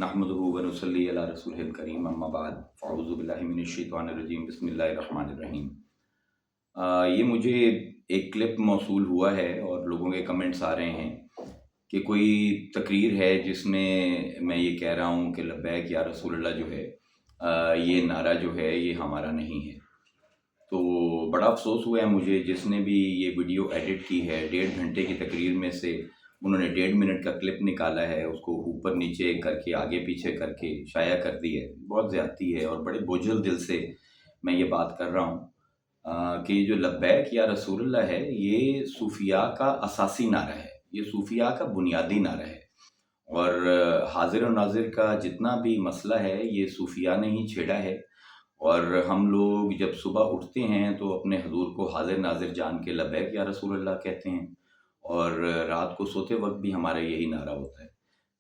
نحمدہ و نصلی علی رسولہ الکریم اما بعد فاعوذ باللہ من الشیطان الرجیم بسم اللہ الرحمن الرحیم۔ یہ مجھے ایک کلپ موصول ہوا ہے اور لوگوں کے کمنٹس آ رہے ہیں کہ کوئی تقریر ہے جس میں یہ کہہ رہا ہوں کہ لبیک یا رسول اللہ جو ہے یہ نعرہ جو ہے یہ ہمارا نہیں ہے۔ تو بڑا افسوس ہوا ہے مجھے، جس نے بھی یہ ویڈیو ایڈٹ کی ہے 1.5 گھنٹے کی تقریر میں سے انہوں نے 1.5 منٹ کا کلپ نکالا ہے، اس کو اوپر نیچے کر کے آگے پیچھے کر کے شائع کر دی ہے۔ بہت زیادتی ہے اور بڑے بوجھل دل سے میں یہ بات کر رہا ہوں کہ جو لبیک یا رسول اللہ ہے یہ صوفیاء کا اساسی نعرہ ہے، یہ صوفیاء کا بنیادی نعرہ ہے، اور حاضر و ناظر کا جتنا بھی مسئلہ ہے یہ صوفیاء نے ہی چھیڑا ہے۔ اور ہم لوگ جب صبح اٹھتے ہیں تو اپنے حضور کو حاضر ناظر جان کے لبیک یا رسول اللہ کہتے ہیں، اور رات کو سوتے وقت بھی ہمارا یہی نعرہ ہوتا ہے۔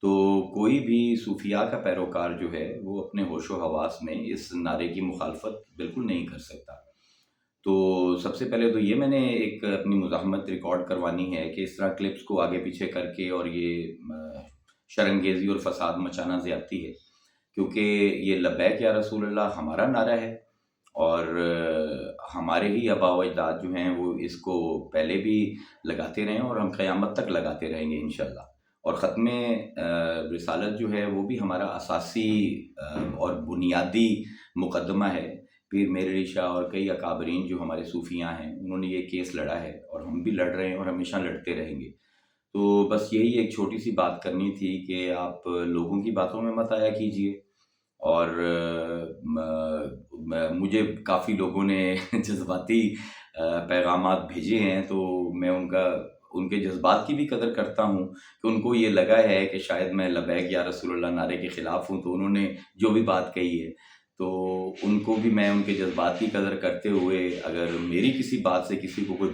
تو کوئی بھی صوفیاء کا پیروکار جو ہے وہ اپنے ہوش و حواس میں اس نعرے کی مخالفت بالکل نہیں کر سکتا۔ تو سب سے پہلے تو یہ میں نے ایک اپنی مزاحمت ریکارڈ کروانی ہے کہ اس طرح کلپس کو آگے پیچھے کر کے اور یہ شرنگیزی اور فساد مچانا زیادتی ہے، کیونکہ یہ لبیک یا رسول اللہ ہمارا نعرہ ہے، اور ہمارے ہی آباء و اجداد جو ہیں وہ اس کو پہلے بھی لگاتے رہے ہیں اور ہم قیامت تک لگاتے رہیں گے انشاءاللہ۔ اور ختم رسالت جو ہے وہ بھی ہمارا اساسی اور بنیادی مقدمہ ہے۔ پیر میر علی شاہ اور کئی اکابرین جو ہمارے صوفیاں ہیں انہوں نے یہ کیس لڑا ہے اور ہم بھی لڑ رہے ہیں اور ہمیشہ لڑتے رہیں گے۔ تو بس یہی ایک چھوٹی سی بات کرنی تھی کہ آپ لوگوں کی باتوں میں مت آیا کیجئے، اور مجھے کافی لوگوں نے جذباتی پیغامات بھیجے ہیں، تو میں ان کے جذبات کی بھی قدر کرتا ہوں کہ ان کو یہ لگا ہے کہ شاید میں لبیک یا رسول اللہ نعرے کے خلاف ہوں، تو انہوں نے جو بھی بات کہی ہے تو ان کو بھی میں ان کے جذبات کی قدر کرتے ہوئے، اگر میری کسی بات سے کسی کو کوئی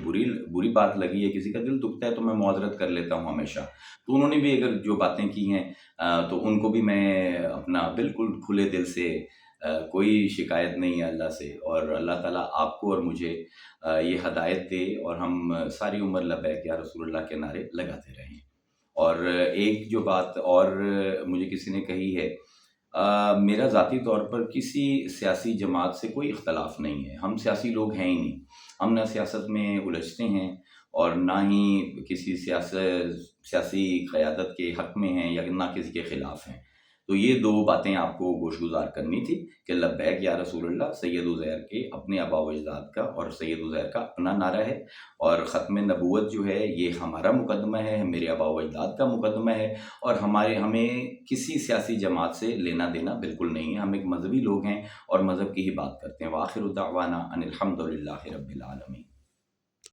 بری بات لگی ہے، کسی کا دل دکھتا ہے تو میں معذرت کر لیتا ہوں ہمیشہ۔ تو انہوں نے بھی اگر جو باتیں کی ہیں تو ان کو بھی میں اپنا بالکل کھلے دل سے، کوئی شکایت نہیں ہے اللہ سے، اور اللہ تعالیٰ آپ کو اور مجھے یہ ہدایت دے اور ہم ساری عمر لبیک یا رسول اللہ کے نعرے لگاتے رہیں۔ اور ایک جو بات اور مجھے کسی نے کہی ہے، میرا ذاتی طور پر کسی سیاسی جماعت سے کوئی اختلاف نہیں ہے، ہم سیاسی لوگ ہیں ہی نہیں، ہم نہ سیاست میں الجھتے ہیں اور نہ ہی کسی سیاسی قیادت کے حق میں ہیں یا نہ کسی کے خلاف ہیں۔ تو یہ دو باتیں آپ کو گوش گزار کرنی تھی کہ لبیک یا رسول اللہ سید عزیر کے اپنے آباء و اجداد کا اور سید عزیر کا اپنا نعرہ ہے، اور ختم نبوت جو ہے یہ ہمارا مقدمہ ہے، میرے آباء و اجداد کا مقدمہ ہے، اور ہمیں کسی سیاسی جماعت سے لینا دینا بالکل نہیں ہے۔ ہم ایک مذہبی لوگ ہیں اور مذہب کی ہی بات کرتے ہیں۔ وآخر دعوانا ان الحمد للہ رب العالمین۔